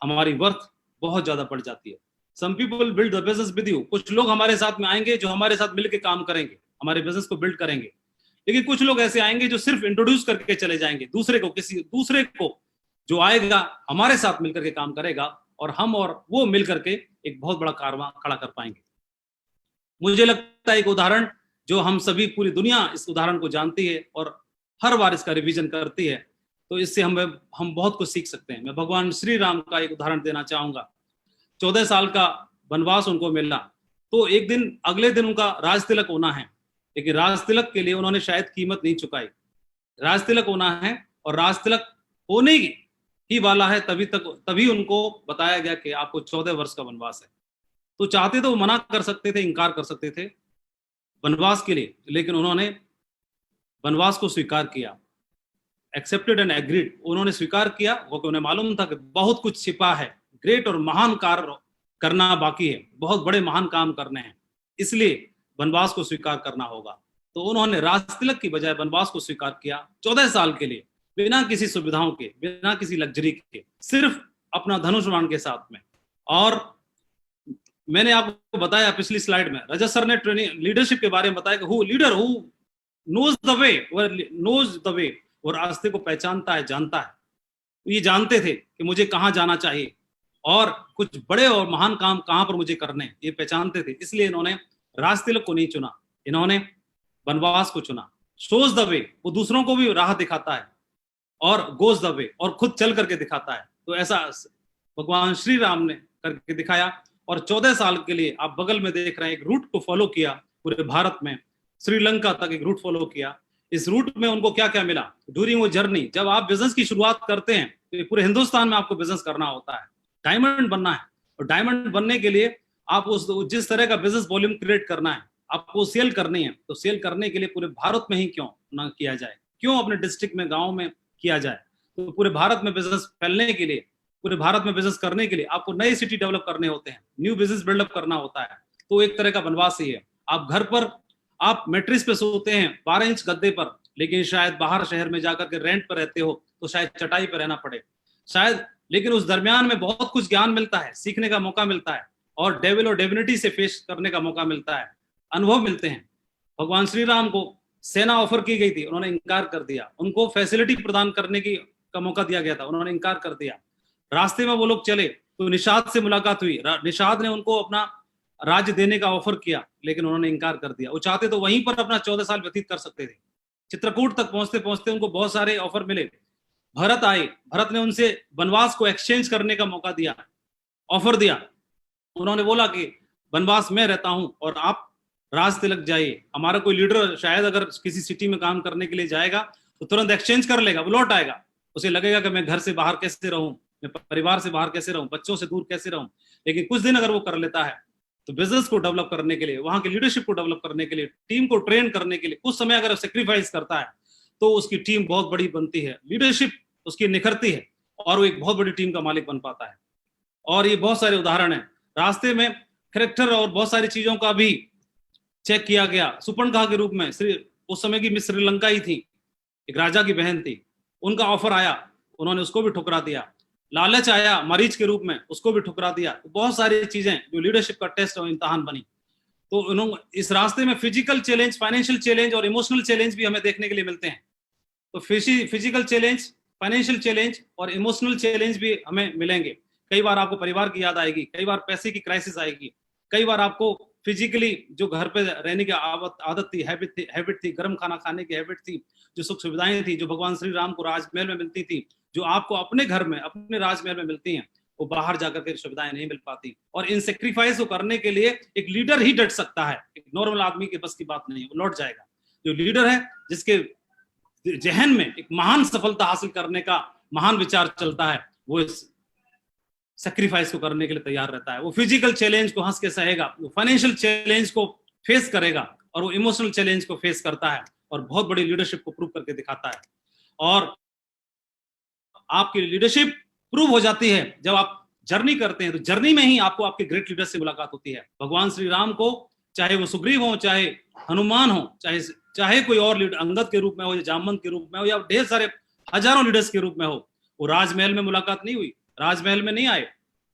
हमारी वर्थ बहुत ज्यादा बढ़ जाती है। Some people build the business with you. कुछ लोग हमारे साथ में आएंगे जो हमारे साथ मिलकर काम करेंगे, हमारे बिजनेस को बिल्ड करेंगे। लेकिन कुछ लोग ऐसे आएंगे जो सिर्फ इंट्रोड्यूस करके चले जाएंगे दूसरे को, किसी दूसरे को जो आएगा हमारे साथ मिलकर के काम करेगा, और हम और वो मिलकर के एक बहुत बड़ा कारवां खड़ा कर पाएंगे। मुझे लगता है एक उदाहरण जो हम सभी, पूरी दुनिया इस उदाहरण को जानती है और हर बार इसका रिवीजन करती है, तो इससे हम बहुत कुछ सीख सकते हैं। मैं भगवान श्री राम का एक उदाहरण देना चाहूंगा। 14 साल का वनवास उनको मिला, तो एक दिन, अगले दिन उनका राज तिलक होना है, लेकिन राज तिलक के लिए उन्होंने शायद कीमत नहीं चुकाई। राज तिलक होना है और राज तिलक होने ही वाला है, तभी उनको बताया गया कि आपको 14 वर्ष का वनवास है। तो चाहते तो वो मना कर सकते थे, इनकार कर सकते थे वनवास के लिए, लेकिन उन्होंने वनवास को स्वीकार किया। एक्सेप्टेड एंड एग्रीड, उन्होंने स्वीकार किया, क्योंकि उन्हें मालूम था कि बहुत कुछ छिपा है, ग्रेट और महान कार्य करना बाकी है, बहुत बड़े महान काम करने हैं, इसलिए वनवास को स्वीकार करना होगा। तो उन्होंने राज तिलक की बजाय वनवास को स्वीकार किया 14 साल के लिए, बिना किसी सुविधाओं के, बिना किसी लग्जरी के, सिर्फ अपना धनुष बाण के साथ में। और मैंने आपको बताया पिछली स्लाइड में, रजत सर ने ट्रेनिंग लीडरशिप के बारे में बताया कि who leader who knows the way, वो रास्ते को पहचानता है, जानता है। तो ये जानते थे कि मुझे कहाँ जाना चाहिए और कुछ बड़े और महान काम कहाँ पर मुझे करने, ये पहचानते थे। इसलिए इन्होंने राज तिलक को नहीं चुना, इन्होंने वनवास को चुना। शोज द वे, वो दूसरों को भी राह दिखाता है, और गोज द वे, और खुद चल करके दिखाता है। तो ऐसा भगवान श्री राम ने करके दिखाया, और 14 साल के लिए आप बगल में देख रहे हैं, एक रूट को फॉलो किया पूरे भारत में, श्रीलंका तक एक रूट फॉलो किया। इस रूट में उनको क्या क्या मिला ड्यूरिंग वो जर्नी। जब आप बिजनेस की शुरुआत करते हैं तो पूरे हिंदुस्तान में आपको बिजनेस करना होता है, डायमंड बनना है, और डायमंड बनने के लिए आप उस जिस तरह का बिजनेस वॉल्यूम क्रिएट करना है, आपको सेल करनी है, तो सेल करने के लिए पूरे भारत में ही क्यों ना किया जाए, क्यों अपने डिस्ट्रिक्ट में, गांव में किया जाए। तो पूरे भारत में बिजनेस फैलने के लिए, पूरे भारत में बिजनेस करने के लिए आपको नए सिटी डेवलप करने होते हैं, न्यू बिजनेस बिल्डअप करना होता है। तो एक तरह का वनवास ही है। आप घर पर, आप मैट्रिस पे सोते हैं 12 इंच गद्दे पर, लेकिन शायद बाहर शहर में जाकर के रेंट पर रहते हो, तो शायद चटाई पर रहना पड़े शायद, लेकिन उस दरमियान में बहुत कुछ ज्ञान मिलता है, सीखने का मौका मिलता है, और डेविल और डेविनिटी से फेस करने का मौका मिलता है, अनुभव मिलते हैं। भगवान श्री राम को सेना ऑफर की गई थी, उन्होंने इनकार कर दिया। उनको फैसिलिटी प्रदान करने का मौका दिया गया था, उन्होंने इनकार कर दिया। रास्ते में वो लोग चले तो निषाद से मुलाकात हुई, निषाद ने उनको अपना राज्य देने का ऑफर किया, लेकिन उन्होंने इनकार कर दिया। वो चाहते तो वहीं पर अपना 14 साल व्यतीत कर सकते थे। चित्रकूट तक पहुंचते पहुंचते उनको बहुत सारे ऑफर मिले। भरत आए, भरत ने उनसे वनवास को एक्सचेंज करने का मौका दिया, ऑफर दिया। उन्होंने बोला कि वनवास में रहता हूं और आप राज तिलक जाइए। हमारा कोई लीडर शायद अगर किसी सिटी में काम करने के लिए जाएगा तो तुरंत एक्सचेंज कर लेगा, वो लौट आएगा, उसे लगेगा कि मैं घर से बाहर कैसे रहूं, मैं परिवार से बाहर कैसे रहूं, बच्चों से दूर कैसे रहूं। लेकिन कुछ दिन अगर वो कर लेता है तो बिजनेस को डेवलप करने के लिए, वहां की लीडरशिप को डेवलप करने के लिए, टीम को ट्रेन करने के लिए कुछ समय अगर सेक्रीफाइस करता है तो उसकी टीम बहुत बड़ी बनती है, लीडरशिप उसकी निखरती है, और वो एक बहुत बड़ी टीम का मालिक बन पाता है। और ये बहुत सारे उदाहरण हैं। रास्ते में कैरेक्टर और बहुत सारी चीजों का भी चेक किया गया। सुपर्णखा के रूप में उस समय की मिस श्रीलंका ही थी, एक राजा की बहन थी, उनका ऑफर आया, उन्होंने उसको भी ठुकरा दिया। लालच आया मरीज के रूप में, उसको भी ठुकरा दिया। तो बहुत सारी चीजें जो लीडरशिप का टेस्ट और इम्तहान बनी। तो उन्होंने इस रास्ते में फिजिकल चैलेंज, फाइनेंशियल चैलेंज और इमोशनल चैलेंज भी हमें देखने के लिए मिलते हैं। तो फिजिकल चैलेंज, फाइनेंशियल चैलेंज और इमोशनल चैलेंज भी हमें मिलेंगे। कई बार आपको परिवार की याद आएगी, कई बार पैसे की क्राइसिस आएगी, कई बार आपको फिजिकली जो घर पे रहने की आदत थी, हैबिट थी, गर्म खाना खाने की हैबिट थी, जो सुख सुविधाएं थी जो भगवान श्री राम को राजमहल में मिलती थी, जो आपको अपने घर में, अपने राजमहल में मिलती हैं, वो बाहर जाकर के सुविधाएं नहीं मिल पाती। और इन सेक्रीफाइस को करने के लिए एक लीडर ही डट सकता है, एक नॉर्मल आदमी के बस की बात नहीं है, वो लौट जाएगा। जो लीडर है, जहन में एक महान सफलता हासिल करने का महान विचार चलता है, वो इस सेक्रीफाइस को करने के लिए तैयार रहता है। वो फिजिकल चैलेंज को हंस के सहेगा, वो फाइनेंशियल चैलेंज को फेस करेगा, और वो इमोशनल चैलेंज को फेस करता है और बहुत बड़ी लीडरशिप को प्रूव करके दिखाता है। और आपकी लीडरशिप प्रूव हो जाती है जब आप जर्नी करते हैं, तो जर्नी में ही आपको आपके ग्रेट लीडर से मुलाकात होती है। भगवान श्री राम को, चाहे वो सुग्रीव हो, चाहे हनुमान हो, चाहे कोई और लीडर अंगद के रूप में हो, या जामवंत के रूप में हो, या ढेर सारे हजारों लीडर्स के रूप में हो, वो राजमहल में मुलाकात नहीं हुई, राजमहल में नहीं आए,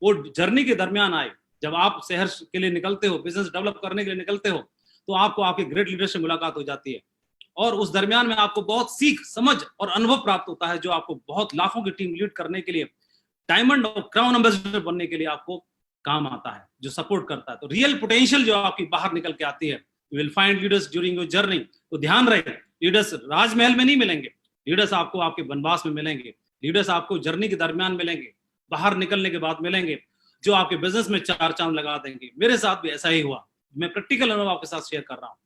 वो जर्नी के दरमियान आए। जब आप शहर के लिए निकलते हो, बिजनेस डेवलप करने के लिए निकलते हो, तो आपको आपके ग्रेट लीडर से मुलाकात हो जाती है, और उस दरमियान में आपको बहुत सीख, समझ और अनुभव प्राप्त होता है, जो आपको बहुत लाखों की टीम लीड करने के लिए, डायमंड और क्राउन एम्बेसडर बनने के लिए आपको काम आता है, जो सपोर्ट करता है। तो रियल पोटेंशियल जो आपकी बाहर निकल के आती है, you will find leaders during your journey. तो ध्यान रहे, लीडर्स राजमहल में नहीं मिलेंगे, लीडर्स आपको आपके वनवास में मिलेंगे, लीडर्स आपको जर्नी के दरमियान मिलेंगे, बाहर निकलने के बाद मिलेंगे, जो आपके बिजनेस में चार चांद लगा देंगे। मेरे साथ भी ऐसा ही हुआ, मैं प्रैक्टिकल अनुभव आपके साथ शेयर कर रहा हूँ।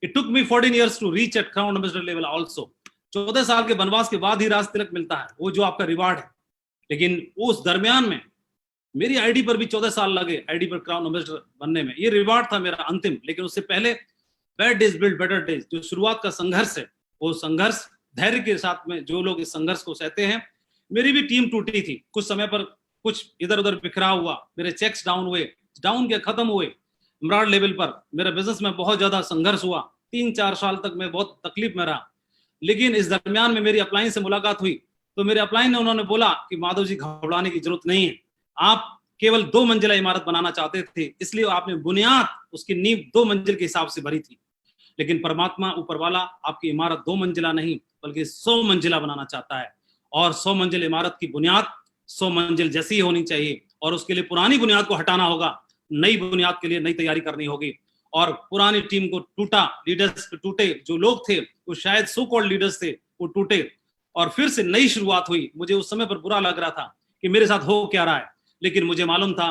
It took me 14 years to reach at Crown Ambassador level also. 14 साल के वनवास के बाद ही राज तिलक मिलता है, वो जो आपका रिवार्ड है। लेकिन उस दरमियान में मेरी आईडी पर भी 14 साल लगे, आईडी पर क्राउन एम्बेसडर बनने में। ये रिवार्ड था मेरा अंतिम। लेकिन उससे पहले bad days build better days, जो शुरुआत का संघर्ष है, वो संघर्ष धैर्य के साथ में जो लोग इस संघर्ष को सहते हैं। मेरी भी टीम टूटी थी कुछ समय पर, कुछ इधर उधर बिखरा हुआ, मेरे चेक्स डाउन हुए, डाउन के खत्म हुए। इमरान लेवल पर मेरा बिजनेस में बहुत ज्यादा संघर्ष हुआ, 3-4 साल तक मैं बहुत तकलीफ में रहा। लेकिन इस दरमियान में मेरी अपलाइन से मुलाकात हुई, तो मेरे अपलाइन ने, उन्होंने बोला कि माधव जी, घबराने की जरूरत नहीं है, आप केवल 2 मंजिला इमारत बनाना चाहते थे, इसलिए आपने बुनियाद, उसकी नींव 2 मंजिल के हिसाब से भरी थी। लेकिन परमात्मा ऊपर वाला आपकी इमारत 2 मंजिला नहीं बल्कि 100 मंजिला बनाना चाहता है। और 100 मंजिल इमारत की बुनियाद 100 मंजिल जैसी ही होनी चाहिए, और उसके लिए पुरानी बुनियाद को हटाना होगा, नई बुनियाद के लिए नई तैयारी करनी होगी। और पुरानी टीम को टूटा, लीडर्स टूटे, जो लोग थे वो शायद सो कॉल्ड लीडर्स थे, वो टूटे, और फिर से नई शुरुआत हुई। मुझे उस समय पर बुरा लग रहा था कि मेरे साथ हो क्या रहा है, लेकिन मुझे मालूम था,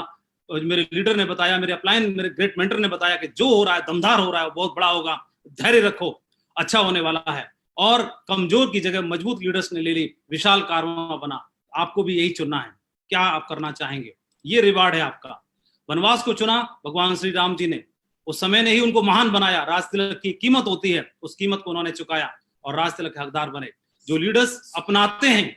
मेरे लीडर ने बताया, मेरे अपलाइन, मेरे ग्रेट मेंटर ने बताया कि जो हो रहा है, दमदार हो रहा है, वो बहुत बड़ा होगा, धैर्य रखो, अच्छा होने वाला है। और कमजोर की जगह मजबूत लीडर्स ने ले ली, विशाल कारवां बना। आपको भी यही चुनना है, क्या आप करना चाहेंगे, ये रिवार्ड है आपका। वनवास को चुना भगवान श्री राम जी ने, उस समय ने ही उनको महान बनाया। राज तिलक की कीमत होती है, उस कीमत को उन्होंने चुकाया और राज तिलक के हकदार बने। जो लीडर्स अपनाते हैं,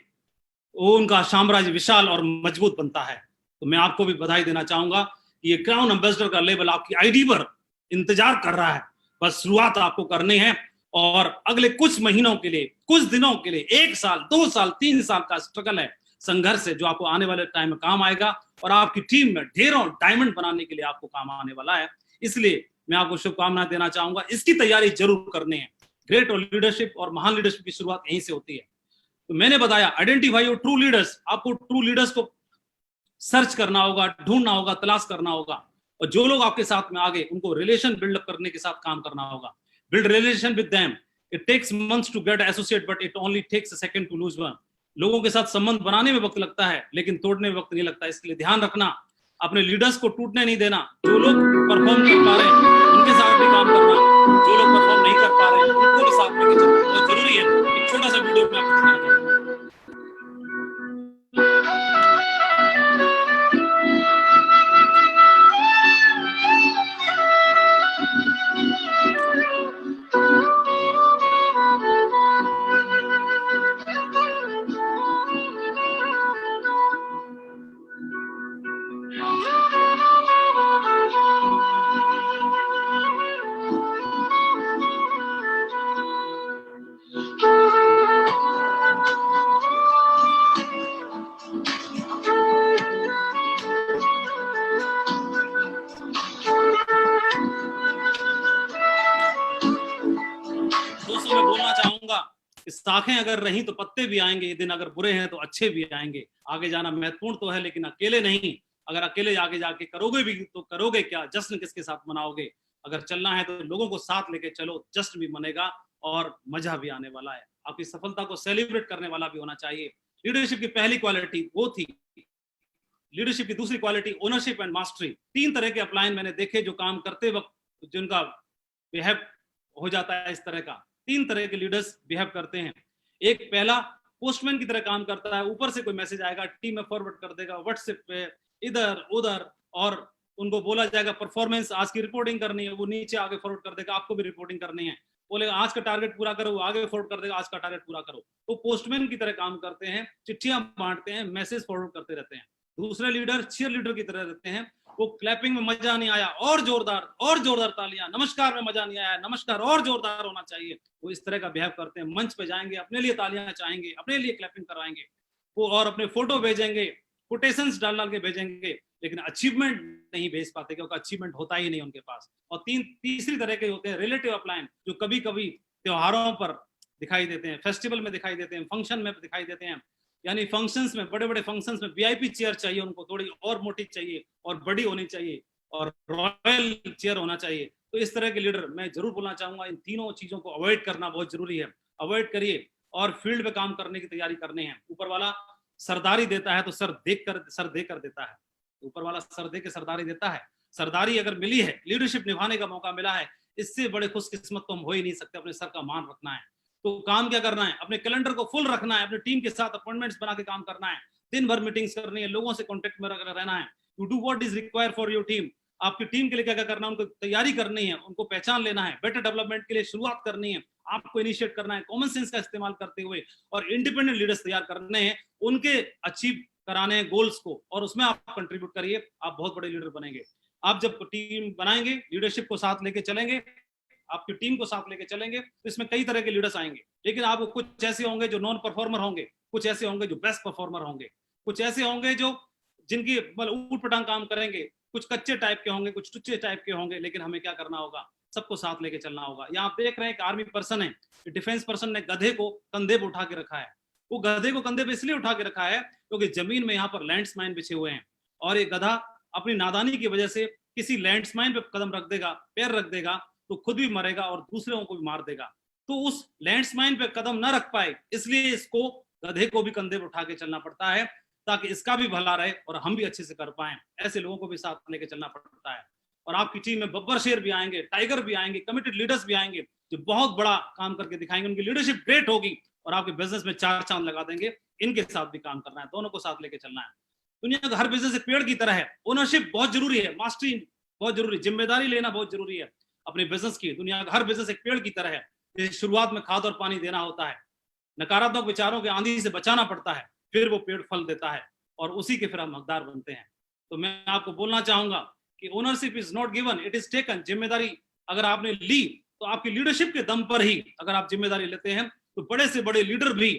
वो उनका साम्राज्य विशाल और मजबूत बनता है। तो मैं आपको भी बधाई देना चाहूंगा कि ये क्राउन एम्बेसडर का लेवल आपकी आईडी पर इंतजार कर रहा है। बस शुरुआत आपको करनी है, और अगले कुछ महीनों के लिए, कुछ दिनों के लिए, 1 साल, 2 साल, 3 साल का स्ट्रगल है, संघर्ष है, जो आपको आने वाले टाइम में काम आएगा, और आपकी टीम में ढेरों डायमंड बनाने के लिए आपको काम आने वाला है। इसलिए मैं आपको शुभकामनाएं देना चाहूंगा, इसकी तैयारी जरूर करनी है। ग्रेट और लीडरशिप और महान लीडरशिप की शुरुआत यहीं से होती है। तो मैंने बताया, आइडेंटिफाई योर ट्रू लीडर्स। आपको ट्रू लीडर्स को सर्च करना होगा, ढूंढना होगा, तलाश करना होगा, और जो लोग आपके साथ में आ गए, उनको रिलेशन बिल्डअप करने के साथ काम करना होगा। Build relation with them. It takes months to get associate, but it only takes a second to lose one. लोगों के साथ संबंध बनाने में वक्त लगता है, लेकिन तोड़ने में वक्त नहीं लगता। इसलिए ध्यान रखना, अपने लीडर्स को टूटने नहीं देना। जो लोग परफॉर्म कर पा रहे हैं उनके साथ भी काम करना, जो लोग परफॉर्म नहीं कर पा रहे हैं उनको भी साथ लेके चलना बहुत जरूरी है। एक छोटा सा वीडियो में आपको दिखाना चाहूंगा। शाखें अगर रही तो पत्ते भी आएंगे, ये दिन अगर बुरे हैं तो अच्छे भी आएंगे। आगे जाना महत्वपूर्ण तो है, लेकिन अकेले नहीं। अगर अकेले आगे जाके करोगे भी तो करोगे क्या, जश्न किसके साथ मनाओगे। अगर चलना है तो लोगों को साथ लेके चलो, जश्न भी मनेगा और मजा भी आने वाला है। आपकी सफलता को सेलिब्रेट करने वाला भी होना चाहिए। लीडरशिप की पहली क्वालिटी वो थी। लीडरशिप की दूसरी क्वालिटी ओनरशिप एंड मास्टरी। 3 तरह के अपलाइन मैंने देखे जो काम करते वक्त जिनका बिहेव हो जाता है इस तरह का। तीन तरह के लीडर्स बिहेव करते हैं। एक पहला पोस्टमैन की तरह काम करता है, ऊपर से कोई मैसेज आएगा टीम में फॉरवर्ड कर देगा व्हाट्सएप पे, इधर उधर, और उनको बोला जाएगा परफॉर्मेंस आज की रिपोर्टिंग करनी है, वो नीचे आगे फॉरवर्ड कर देगा आपको भी रिपोर्टिंग करनी है, बोलेगा आज का टारगेट पूरा करो, वो आगे फॉरवर्ड कर देगा आज का टारगेट पूरा करो। तो पोस्टमैन की तरह काम करते हैं, चिट्ठियां बांटते हैं, मैसेज फॉरवर्ड करते रहते हैं। दूसरे लीडर चीयर लीडर की तरह रहते हैं, वो क्लैपिंग में मजा नहीं आया और जोरदार तालियां, नमस्कार में मजा नहीं आया नमस्कार और जोरदार होना चाहिए, वो इस तरह का बिहेव करते हैं। मंच पे जाएंगे, अपने लिए तालियां चाहेंगे, अपने लिए क्लैपिंग करवाएंगे वो, और अपने फोटो भेजेंगे, कोटेशंस डाल के भेजेंगे, लेकिन अचीवमेंट नहीं भेज पाते क्योंकि अचीवमेंट होता ही नहीं उनके पास। और तीसरी तरह के होते हैं रिलेटिव अपलाइन, जो कभी कभी त्योहारों पर दिखाई देते हैं, फेस्टिवल में दिखाई देते हैं, फंक्शन में दिखाई देते हैं, यानी फंक्शंस में, बड़े बड़े फंक्शंस में वीआईपी चेयर चाहिए उनको, थोड़ी और मोटी चाहिए और बड़ी होनी चाहिए और रॉयल चेयर होना चाहिए। तो इस तरह के लीडर मैं जरूर बोलना चाहूंगा, इन तीनों चीजों को अवॉइड करना बहुत जरूरी है। अवॉइड करिए और फील्ड पे काम करने की तैयारी करनी है। ऊपर वाला सरदारी देता है तो सर देकर देता है, ऊपर वाला सर दे के सरदारी देता है। सरदारी अगर मिली है, लीडरशिप निभाने का मौका मिला है, इससे बड़े खुशकिस्मत तो हम हो ही नहीं सकते। अपने सर का मान रखना है, तो काम क्या करना है, अपने कैलेंडर को फुल रखना है, अपनी टीम के साथ अपॉइंटमेंट्स बना के काम करना है, दिन भर मीटिंग्स करनी है, लोगों से कॉन्टेक्ट में रहना है, to do what is required for your team. आपकी टीम के लिए क्या क्या करना है, उनको तैयारी करनी है, उनको पहचान लेना है, बेटर डेवलपमेंट के लिए शुरुआत करनी है, आपको इनिशिएट करना है, कॉमन सेंस का इस्तेमाल करते हुए, और इंडिपेंडेंट लीडर्स तैयार करने हैं, उनके अचीव कराने हैं गोल्स को, और उसमें आप कंट्रीब्यूट करिए, आप बहुत बड़े लीडर बनेंगे। आप जब टीम बनाएंगे, लीडरशिप को साथ लेके चलेंगे, आपकी टीम को साथ लेके चलेंगे, तो इसमें कई तरह के लीडर्स आएंगे, लेकिन आप कुछ ऐसे होंगे जो नॉन परफॉर्मर होंगे, कुछ ऐसे होंगे जो बेस्ट परफॉर्मर होंगे, कुछ ऐसे होंगे जो जिनकी ऊट पटांग काम करेंगे, कुछ कच्चे टाइप के होंगे, कुछ टुच्चे टाइप के होंगे, लेकिन हमें क्या करना होगा, सबको साथ लेके चलना होगा। यहाँ आप देख रहे हैं कि आर्मी पर्सन है, डिफेंस पर्सन ने गधे को कंधे पे उठा के रखा है। वो गधे को कंधे पे इसलिए उठा के रखा है क्योंकि जमीन में यहाँ पर लैंडमाइन बिछे हुए हैं, और ये गधा अपनी नादानी की वजह से किसी लैंडमाइन पे कदम रख देगा, पैर रख देगा, तो खुद भी मरेगा और दूसरों को भी मार देगा। तो उस लैंडमाइन पे कदम न रख पाए, इसलिए इसको गधे को भी कंधे पे उठा के चलना पड़ता है, ताकि इसका भी भला रहे और हम भी अच्छे से कर पाए। ऐसे लोगों को भी साथ लेके चलना पड़ता है। और आपकी टीम में बब्बर शेर भी आएंगे, टाइगर भी आएंगे, कमिटेड लीडर्स भी आएंगे, जो बहुत बड़ा काम करके दिखाएंगे, उनकी लीडरशिप ग्रेट होगी और आपके बिजनेस में चार चांद लगा देंगे। इनके साथ भी काम करना है, दोनों को साथ लेके चलना है। दुनिया का हर बिजनेस एक पेड़ की तरह है, ओनरशिप बहुत जरूरी है, मास्टरी बहुत जरूरी, जिम्मेदारी लेना बहुत जरूरी है अपने बिजनेस की। दुनिया का हर बिजनेस एक पेड़ की तरह है, जैसे शुरुआत में खाद और पानी देना होता है, नकारात्मक विचारों के आंधी से बचाना पड़ता है, फिर वो पेड़ फल देता है और उसी के फिर हम हकदार बनते हैं। तो मैं आपको बोलना चाहूंगा कि ownership is not given, it is taken. जिम्मेदारी अगर आपने ली तो आपकी लीडरशिप के दम पर ही अगर आप जिम्मेदारी लेते हैं तो बड़े से बड़े लीडर भी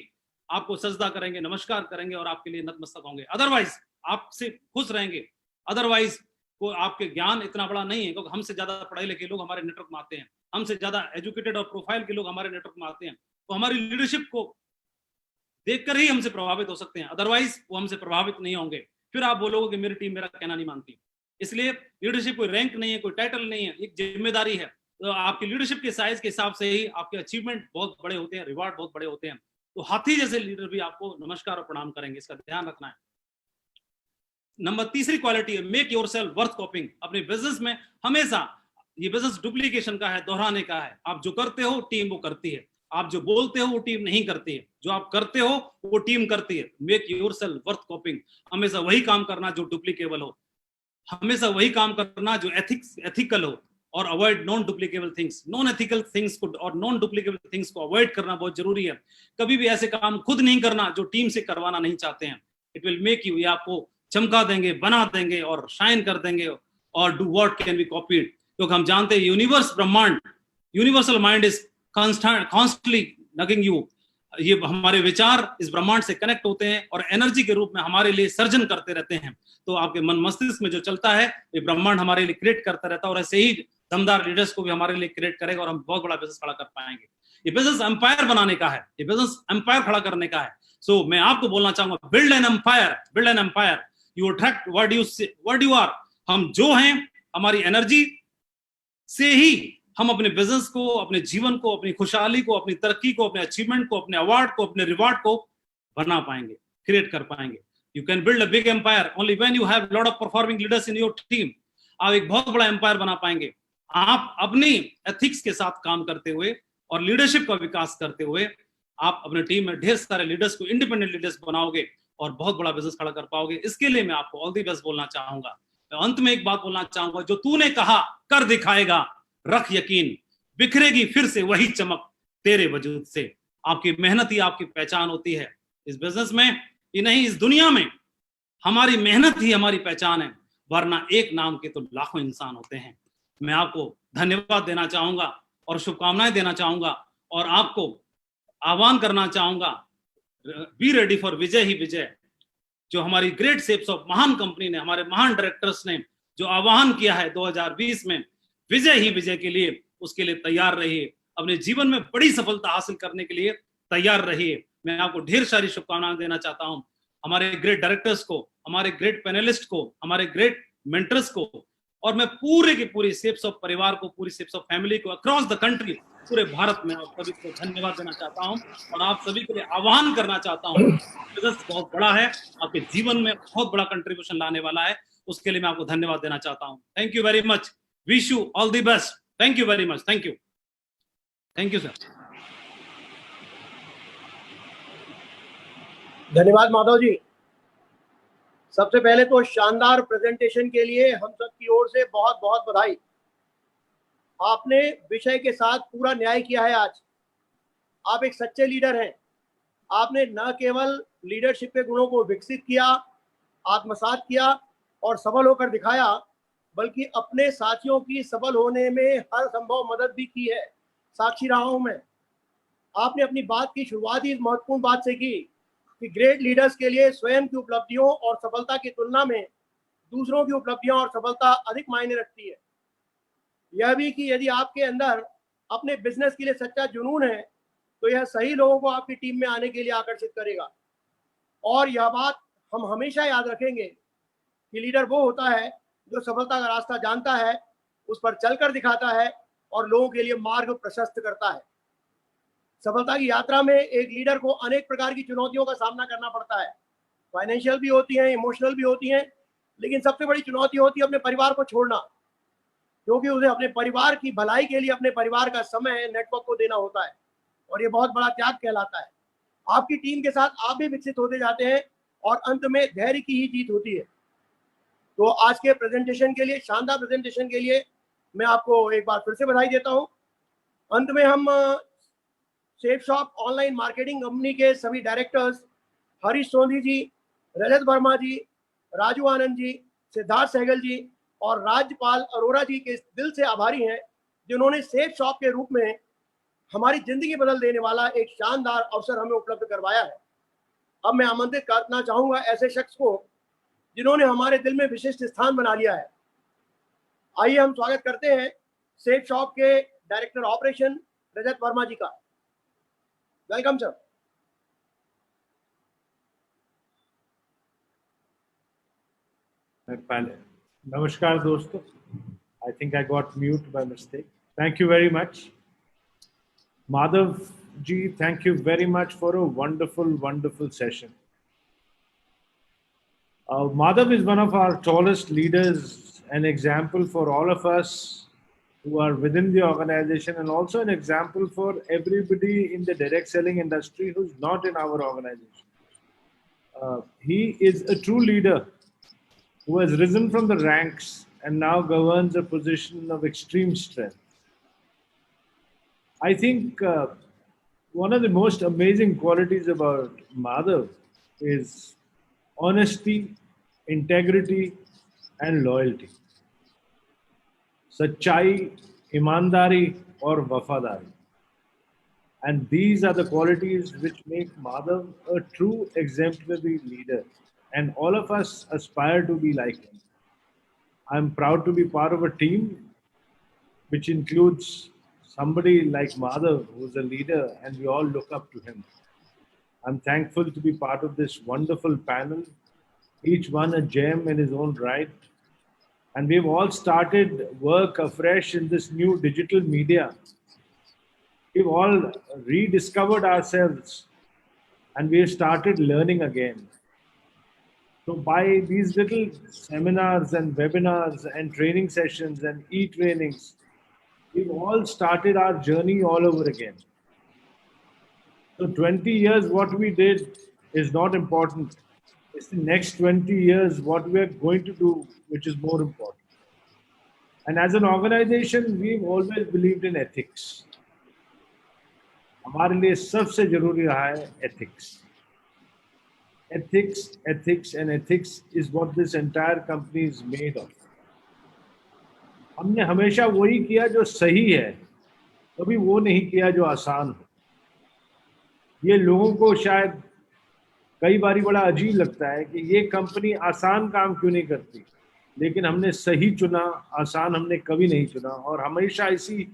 आपको सजदा करेंगे, नमस्कार करेंगे और आपके लिए नतमस्तक होंगे। अदरवाइज आपसे खुश रहेंगे, अदरवाइज को आपके ज्ञान इतना बड़ा नहीं है, क्योंकि हमसे ज्यादा पढ़े लिखे लोग हमारे नेटवर्क में आते हैं, हमसे ज्यादा एजुकेटेड और प्रोफाइल के लोग हमारे नेटवर्क में आते हैं, तो हमारी लीडरशिप को देखकर ही हमसे प्रभावित हो सकते हैं, अदरवाइज वो हमसे प्रभावित नहीं होंगे। फिर आप बोलोगे कि मेरी टीम मेरा कहना नहीं मानती। इसलिए लीडरशिप कोई रैंक नहीं है, कोई टाइटल नहीं है, एक जिम्मेदारी है। तो आपकी लीडरशिप के साइज के हिसाब से ही आपके अचीवमेंट बहुत बड़े होते हैं, रिवार्ड बहुत बड़े होते हैं। तो हाथी जैसे लीडर भी आपको नमस्कार और प्रणाम करेंगे, इसका ध्यान रखना है। नंबर तीसरी क्वालिटी है मेक योरसेल्फ वर्थ कॉपिंग। अपने बिजनेस में हमेशा, ये बिजनेस डुप्लीकेशन का है, दोहराने का है। आप जो करते हो टीम वो करती है, आप जो बोलते हो वो टीम नहीं करती है, जो आप करते हो वो टीम करती है। मेक योरसेल्फ वर्थ कॉपिंग, हमेशा वही काम करना जो डुप्लीकेबल हो, हमेशा वही काम करना जो एथिकल हो, और avoid non duplicable things. Non ethical things को और नॉन डुप्लीकेबल थिंग्स को अवॉइड करना बहुत जरूरी है। कभी भी ऐसे काम खुद नहीं करना जो टीम से करवाना नहीं चाहते हैं। इट विल मेक यू, ये आपको चमका देंगे, बना देंगे और शाइन कर देंगे। और do what can be copied, क्योंकि हम जानते हैं यूनिवर्स, ब्रह्मांड, universal mind is constantly nagging you. ये हमारे विचार इस ब्रह्मांड से कनेक्ट होते हैं और एनर्जी के रूप में हमारे लिए सर्जन करते रहते हैं। तो आपके मन मस्तिष्क में जो चलता है ये ब्रह्मांड हमारे लिए क्रिएट करता रहता है, और ऐसे ही दमदार लीडर्स को भी हमारे लिए क्रिएट करेगा और हम बहुत बड़ा बिजनेस खड़ा कर पाएंगे। ये बिजनेस एम्पायर बनाने का है, ये बिजनेस एम्पायर खड़ा करने का है। सो मैं आपको बोलना चाहूंगा, build an empire, build an empire. You attract what you are. हम जो हैं, हमारी एनर्जी से ही हम अपने बिजनेस को, अपने जीवन को, अपनी खुशहाली को, अपनी तरक्की को, अपने अचीवमेंट को, अपने अवार्ड को, अपने रिवार्ड को बना पाएंगे, क्रिएट कर पाएंगे। You can build a big empire only when you have lot of performing leaders in your team. आप एक बहुत बड़ा एम्पायर बना पाएंगे आप अपनी एथिक्स के साथ काम करते हुए और लीडरशिप का विकास करते हुए आप अपने टीम में ढेर सारे लीडर्स को इंडिपेंडेंट लीडर्स बनाओगे और बहुत बड़ा बिजनेस खड़ा कर पाओगे। इसके लिए मैं आपको ऑल द बेस्ट बोलना चाहूंगा। अंत में एक बात बोलना चाहूंगा, जो तूने कहा कर दिखाएगा, रख यकीन, बिखरेगी फिर से वही चमक तेरे वजूद से। आपकी मेहनत ही आपकी पहचान होती है इस बिजनेस में ही नहीं, इस दुनिया में हमारी मेहनत ही हमारी पहचान है, वरना एक नाम के तो लाखों इंसान होते हैं। मैं आपको धन्यवाद देना चाहूंगा और शुभकामनाएं देना चाहूंगा और आपको आह्वान करना चाहूंगा, बी रेडी फॉर विजय ही विजय। जो हमारी ग्रेट शेप्स ऑफ महान कंपनी ने, हमारे महान डायरेक्टर्स ने जो आह्वान किया है 2020 में विजय ही विजय के लिए, उसके लिए तैयार रहिए। अपने जीवन में बड़ी सफलता हासिल करने के लिए तैयार रहिए। मैं आपको ढेर सारी शुभकामनाएं देना चाहता हूं, हमारे ग्रेट डायरेक्टर्स को, हमारे ग्रेट पैनलिस्ट को, हमारे ग्रेट मेंटर्स को, और मैं पूरे की पूरी शेप्स ऑफ परिवार को, पूरी शेप्स ऑफ फैमिली को अक्रॉस द कंट्री, पूरे भारत में आप सभी को धन्यवाद देना चाहता हूं और आप सभी के लिए आह्वान करना चाहता हूं। बिजनेस बहुत बड़ा है, आपके जीवन में बहुत बड़ा कंट्रीब्यूशन लाने वाला है, उसके लिए मैं आपको धन्यवाद देना चाहता हूं। Thank you very much, wish you all the best. Thank you very much, thank you sir. धन्यवाद माधव जी। सबसे पहले तो शानदार प्रेजेंटेशन के लिए हम सब की ओर से बहुत बहुत बधाई। आपने विषय के साथ पूरा न्याय किया है। आज आप एक सच्चे लीडर हैं। आपने न केवल लीडरशिप के गुणों को विकसित किया, आत्मसात किया और सफल होकर दिखाया, बल्कि अपने साथियों की सफल होने में हर संभव मदद भी की है। साक्षी रहा हूं मैं। आपने अपनी बात की शुरुआत ही इस महत्वपूर्ण बात से की कि ग्रेट लीडर्स के लिए स्वयं की उपलब्धियों और सफलता की तुलना में दूसरों की उपलब्धियां और सफलता अधिक मायने रखती है। यह भी कि यदि आपके अंदर अपने बिजनेस के लिए सच्चा जुनून है तो यह सही लोगों को आपकी टीम में आने के लिए आकर्षित करेगा। और यह बात हम हमेशा याद रखेंगे कि लीडर वो होता है जो सफलता का रास्ता जानता है, उस पर चलकर दिखाता है और लोगों के लिए मार्ग प्रशस्त करता है। सफलता की यात्रा में एक लीडर को अनेक प्रकार की चुनौतियों का सामना करना पड़ता है। फाइनेंशियल भी होती हैं, इमोशनल भी होती हैं, लेकिन सबसे बड़ी चुनौती होती है अपने परिवार को छोड़ना, क्योंकि उसे अपने परिवार की भलाई के लिए अपने परिवार का समय, नेटवर्क को देना होता है और ये बहुत बड़ा त्याग कहलाता है। आपकी टीम के साथ आप भी विकसित होते जाते हैं और अंत में धैर्य की ही जीत होती है। तो आज के प्रेजेंटेशन के लिए, शानदार प्रेजेंटेशन के लिए मैं आपको एक बार फिर से बधाई देता हूं। अंत में हम shape shop online marketing company के सभी डायरेक्टर्स हरीश सोंधी जी, रजत वर्मा जी, राजू आनंद जी, सिद्धार्थ सहगल जी और राज्यपाल अरोरा जी के दिल से आभारी हैं, जिन्होंने शेप शॉप के रूप में हमारी जिंदगी बदल देने वाला एक शानदार अवसर हमें उपलब्ध करवाया है। अब मैं आमंत्रित करना चाहूंगा ऐसे शख्स को जिन्होंने हमारे दिल में विशिष्ट स्थान बना लिया है। आइए हम स्वागत करते हैं शेप शॉप के डायरेक्टर ऑपरेशन रजत वर्मा जी का। Welcome sir. Namaskar दोस्तों। I think I got mute by mistake. Thank you very much. Madhav ji, thank you very much for a wonderful, wonderful session. Madhav is one of our tallest leaders, an example for all of us who are within the organization, and also an example for everybody in the direct selling industry who's not in our organization. He is a true leader who has risen from the ranks and now governs a position of extreme strength. I think one of the most amazing qualities about Madhav is honesty, integrity, and loyalty. Sachai, imandari, or wafadari. And these are the qualities which make Madhav a true exemplary leader. And all of us aspire to be like him. I'm proud to be part of a team which includes somebody like Madhav, who's a leader, and we all look up to him. I'm thankful to be part of this wonderful panel, each one a gem in his own right. And we've all started work afresh in this new digital media. We've all rediscovered ourselves and we've started learning again. So by these little seminars and webinars and training sessions and e-trainings, we've all started our journey all over again. So 20 years, what we did is not important. It's the next 20 years, what we're going to do, which is more important. And as an organization, we've always believed in ethics. हमारे लिए सबसे जरूरी रहा है ethics. Ethics, ethics, and ethics is what this entire company is made of. हमने हमेशा वही किया जो सही है, कभी वो नहीं किया जो आसान हो. ये लोगों को शायद कई बारी बड़ा अजीब लगता है कि ये कंपनी आसान काम क्यों नहीं करती, लेकिन हमने सही चुना, आसान हमने कभी नहीं चुना, और हमेशा इसी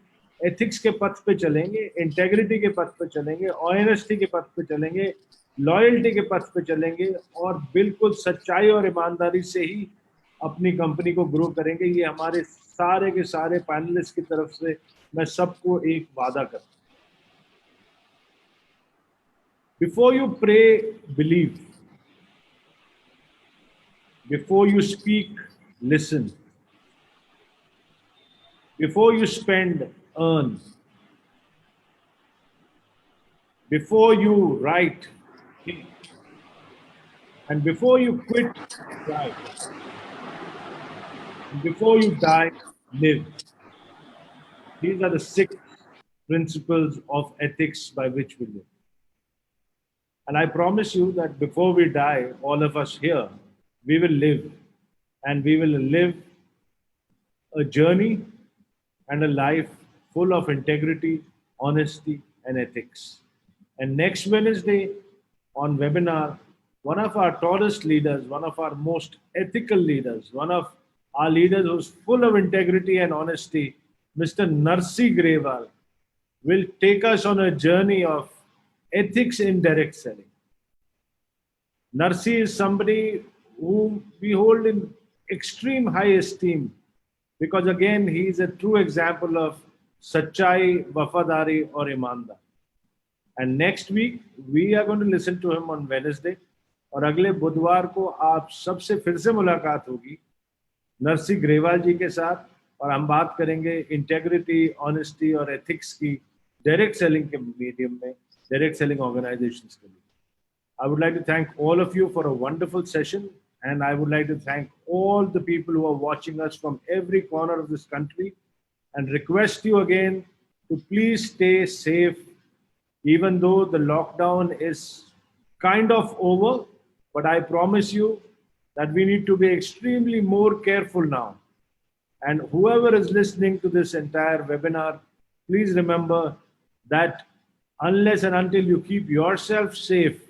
एथिक्स के पथ पे चलेंगे, इंटेग्रिटी के पथ पे चलेंगे, ऑनेस्टी के पथ पे चलेंगे, लॉयल्टी के पथ पे चलेंगे, और बिल्कुल सच्चाई और ईमानदारी से ही अपनी कंपनी को ग्रो करेंगे. ये हमारे सारे के सारे पैनलिस्ट की तरफ से मैं सबको एक वादा करता हूँ. Before you pray, believe. Before you speak, listen. Before you spend, earn. Before you write, think. And before you quit, try. And before you die, live. These are the 6 principles of ethics by which we live. And I promise you that before we die, all of us here, we will live, and we will live a journey and a life full of integrity, honesty, and ethics. And next Wednesday on webinar, one of our tallest leaders, one of our most ethical leaders, one of our leaders who's full of integrity and honesty, Mr. Narsi Grewal, will take us on a journey of ethics in direct selling. Narsi is somebody whom we hold in extreme high esteem, because again, he is a true example of Sachai, Wafadari or Imandar. And next week, we are going to listen to him on Wednesday. और अगले बुधवार को आप सबसे फिर से मुलाकात होगी नरसी ग्रेवाल जी के साथ, और हम बात करेंगे इंटेग्रिटी, ऑनेस्टी और एथिक्स की डायरेक्ट सेलिंग के मीडियम में, direct selling organizations के लिए. I would like to thank all of you for a wonderful session, and I would like to thank all the people who are watching us from every corner of this country, and request you again to please stay safe, even though the lockdown is kind of over. But I promise you that we need to be extremely more careful now. And whoever is listening to this entire webinar, please remember that unless and until you keep yourself safe,